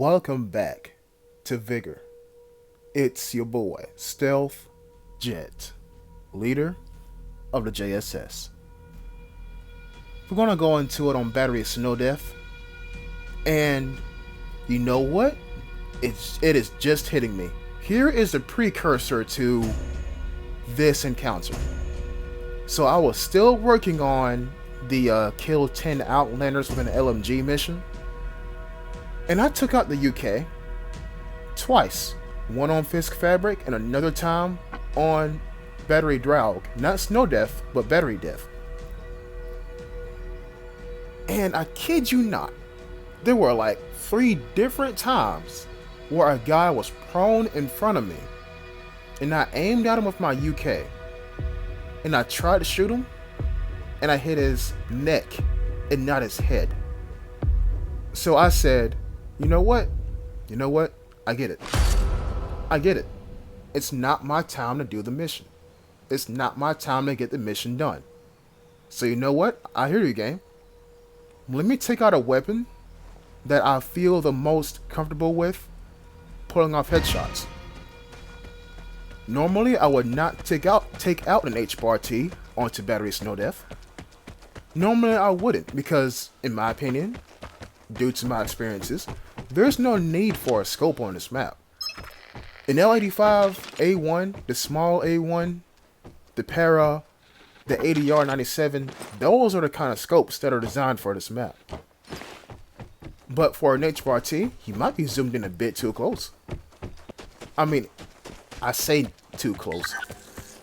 Welcome back to Vigor. It's your boy, Stealth Jet, leader of the JSS. We're gonna go into it on Batterie Snodekt, and you know what? It is just hitting me. Here is the precursor to this encounter. So I was still working on the kill 10 Outlanders with an LMG mission, and I took out the UK twice. One on Fisk Fabric and another time on Batterie Draug. Not Snodekt, but Batterie Death. And I kid you not, there were like 3 different times where a guy was prone in front of me, and I aimed at him with my UK, and I tried to shoot him, and I hit his neck and not his head. So I said, you know what? I get it. It's not my time to do the mission. It's not my time to get the mission done. So you know what? I hear you, game. Let me take out a weapon that I feel the most comfortable with pulling off headshots. Normally, I would not take out an H-bar-T onto Batterie Snodekt. Normally, I wouldn't because, in my opinion, due to my experiences, there's no need for a scope on this map. An L85, A1, the small A1, the Para, the ADR-97, those are the kind of scopes that are designed for this map. But for an H-bar-T, he might be zoomed in a bit too close. I mean, I say too close.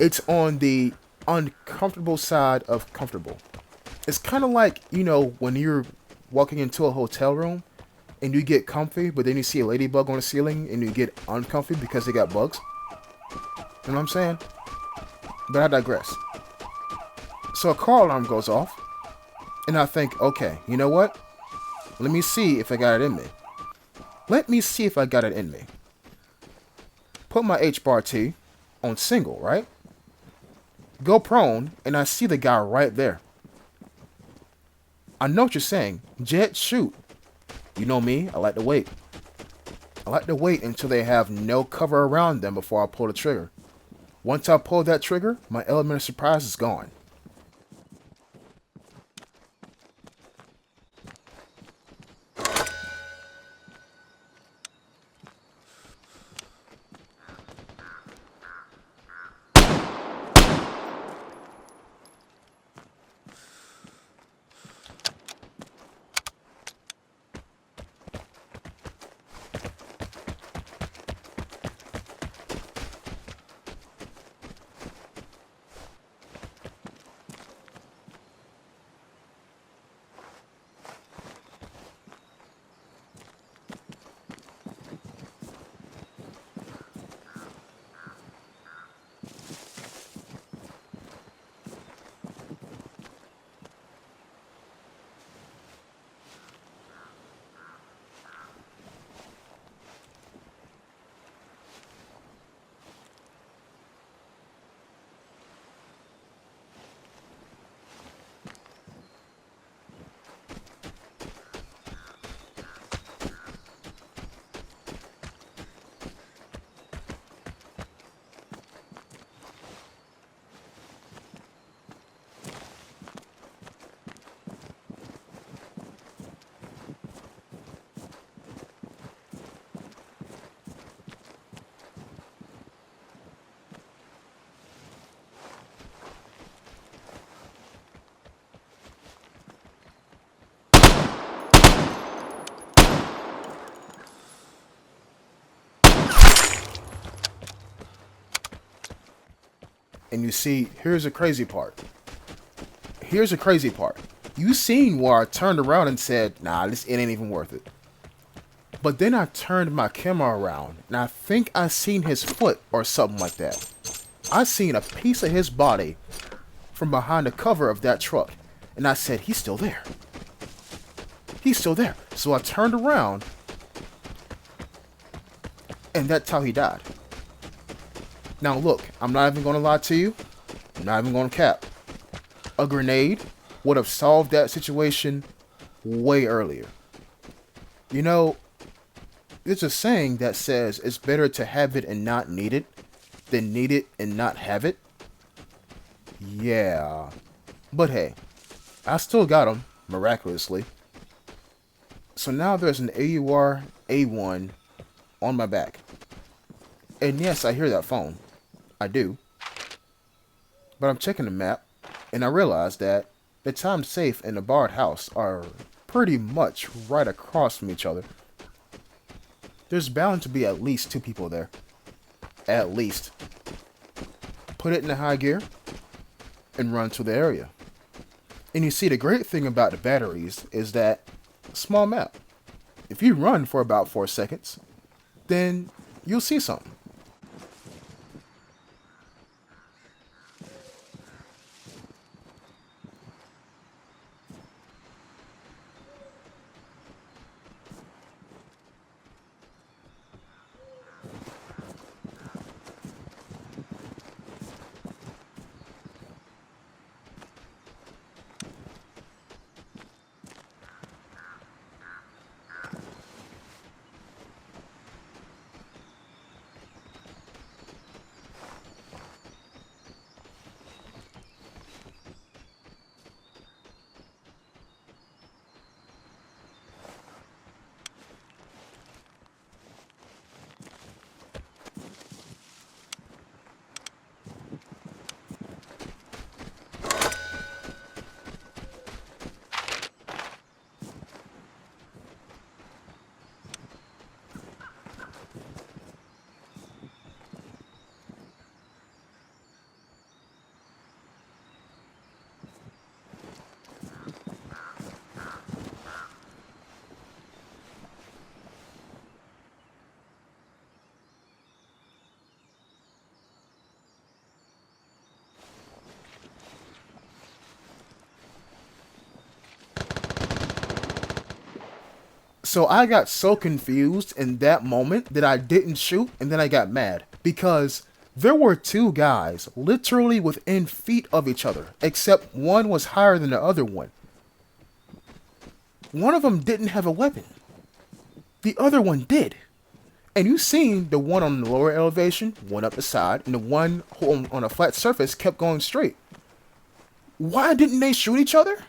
It's on the uncomfortable side of comfortable. It's kind of like, when you're walking into a hotel room and you get comfy, but then you see a ladybug on the ceiling and you get uncomfy because they got bugs. You know what I'm saying? But I digress. So a car alarm goes off, and I think, okay, you know what? Let me see if I got it in me. Put my H-bar-T on single, right? Go prone, and I see the guy right there. I know what you're saying. Jet, shoot. You know me, I like to wait. I like to wait until they have no cover around them before I pull the trigger. Once I pull that trigger, my element of surprise is gone. And you see, here's the crazy part. You seen where I turned around and said, nah, it ain't even worth it. But then I turned my camera around, and I think I seen his foot or something like that. I seen a piece of his body from behind the cover of that truck. And I said, he's still there. So I turned around, and that's how he died. Now look, I'm not even going to lie to you. I'm not even going to cap. A grenade would have solved that situation way earlier. You know, There's a saying that says it's better to have it and not need it than need it and not have it. Yeah. But hey, I still got them, miraculously. So now there's an AUR A1 on my back. And yes, I hear that phone. I do. But I'm checking the map, and I realize that the time safe and the barred house are pretty much right across from each other. There's bound to be at least two people there. At least. Put it in the high gear, and run to the area. And you see, the great thing about the batteries is that small map. If you run for about 4 seconds, then you'll see something. So I got so confused in that moment that I didn't shoot, and then I got mad because there were two guys literally within feet of each other, except one was higher than the other one. One of them didn't have a weapon. The other one did. And you seen the one on the lower elevation went up the side, and the one on a flat surface kept going straight. Why didn't they shoot each other?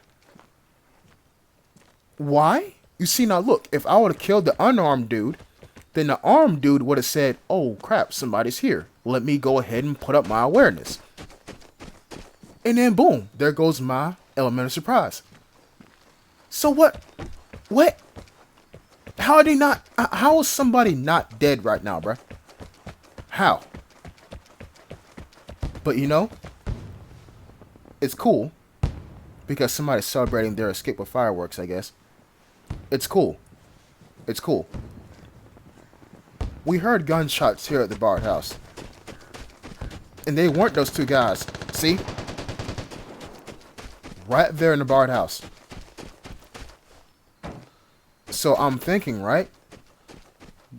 Why? You see, now look, if I would have killed the unarmed dude, then the armed dude would have said, oh crap, somebody's here. Let me go ahead and put up my awareness. And then boom, there goes my element of surprise. So what? What? How are they not? How is somebody not dead right now, bruh? How? But you know, it's cool because somebody's celebrating their escape with fireworks, I guess. It's cool. It's cool. We heard gunshots here at the barred house. And they weren't those two guys. See? Right there in the barred house. So I'm thinking, right?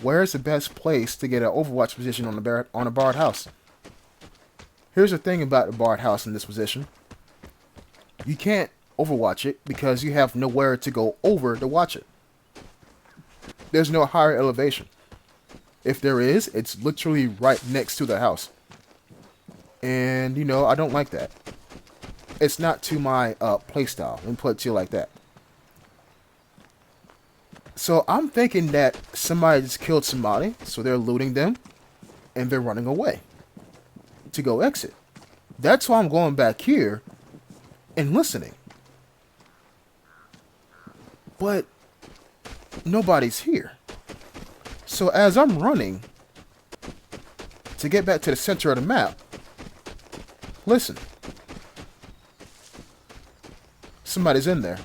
Where's the best place to get an overwatch position on a barred house? Here's the thing about the barred house in this position. You can't overwatch it because you have nowhere to go over to watch it. There's no higher elevation. If there is, it's literally right next to the house. And, you know, I don't like that. It's not to my playstyle. Let me put it to you like that. So I'm thinking that somebody just killed somebody, so they're looting them, and they're running away to go exit. That's why I'm going back here and listening. But nobody's here. So as I'm running to get back to the center of the map, listen. Somebody's in there.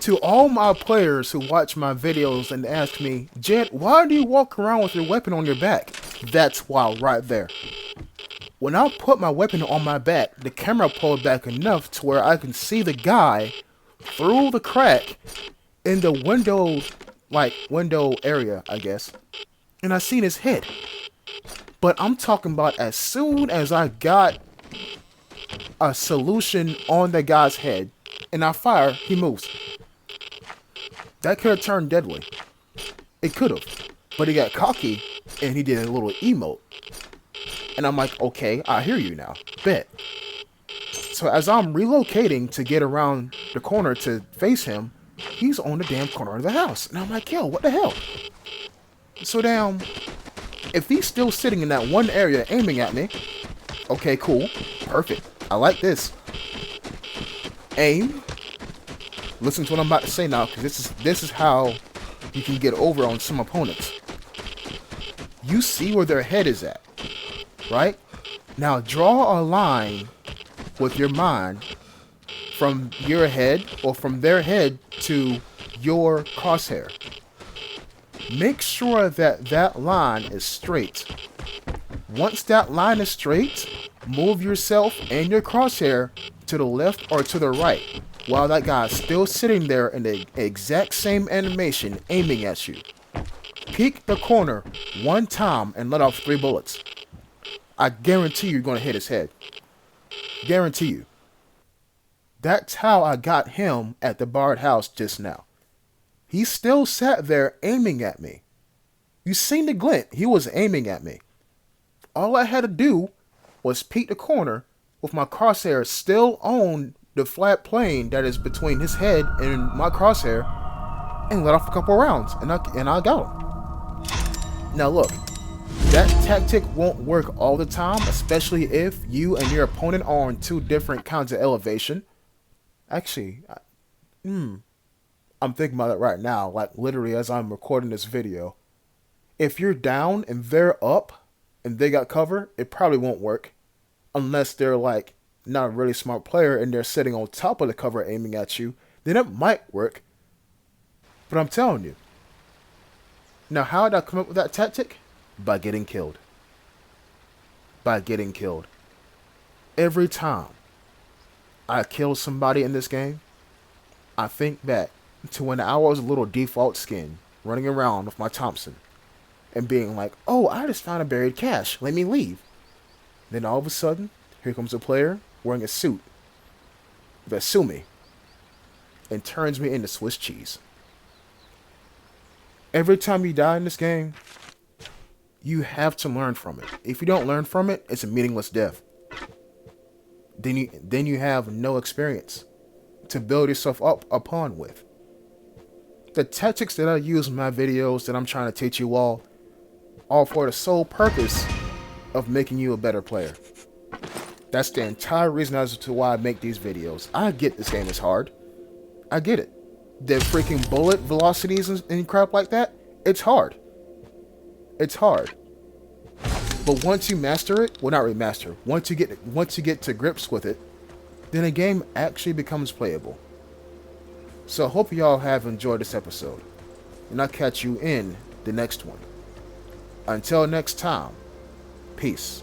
To all my players who watch my videos and ask me, Jed, why do you walk around with your weapon on your back? That's why right there. When I put my weapon on my back, the camera pulled back enough to where I can see the guy through the crack in the window area, I guess. And I seen his head. But I'm talking about as soon as I got a solution on the guy's head and I fire, he moves. That could have turned deadly. It could have. But he got cocky and he did a little emote. And I'm like, okay, I hear you now. Bet. So as I'm relocating to get around the corner to face him, he's on the damn corner of the house. And I'm like, yo, what the hell? So damn, if he's still sitting in that one area aiming at me, okay, cool. Perfect. I like this. Aim. Listen to what I'm about to say now, because this is how you can get over on some opponents. You see where their head is at, right? Now draw a line with your mind from your head or from their head to your crosshair. Make sure that that line is straight. Once that line is straight, move yourself and your crosshair to the left or to the right while that guy's still sitting there in the exact same animation aiming at you. Peek the corner one time and let off 3 bullets. I guarantee you're going to hit his head. Guarantee you. That's how I got him at the barred house just now. He still sat there aiming at me. You seen the glint. He was aiming at me. All I had to do was peek the corner with my crosshair still on the flat plane that is between his head and my crosshair and let off a couple rounds and I got him. Now look, that tactic won't work all the time, especially if you and your opponent are on 2 different kinds of elevation. Actually, I'm thinking about it right now, like literally as I'm recording this video. If you're down and they're up and they got cover, it probably won't work. Unless they're like not a really smart player and they're sitting on top of the cover aiming at you, then it might work. But I'm telling you. Now, how did I come up with that tactic? By getting killed. By getting killed. Every time I kill somebody in this game, I think back to when I was a little default skin running around with my Thompson and being like, oh, I just found a buried cache. Let me leave. Then all of a sudden, here comes a player wearing a suit that sue me and turns me into Swiss cheese. Every time you die in this game, you have to learn from it. If you don't learn from it, it's a meaningless death. Then you have no experience to build yourself up upon with. The tactics that I use in my videos that I'm trying to teach you all are for the sole purpose of making you a better player. That's the entire reason as to why I make these videos. I get this game is hard. I get it. The freaking bullet velocities and crap like that, it's hard. It's hard. But once you master it, well, not remaster. Once you get to grips with it, then the game actually becomes playable. So I hope y'all have enjoyed this episode, and I'll catch you in the next one. Until next time, peace.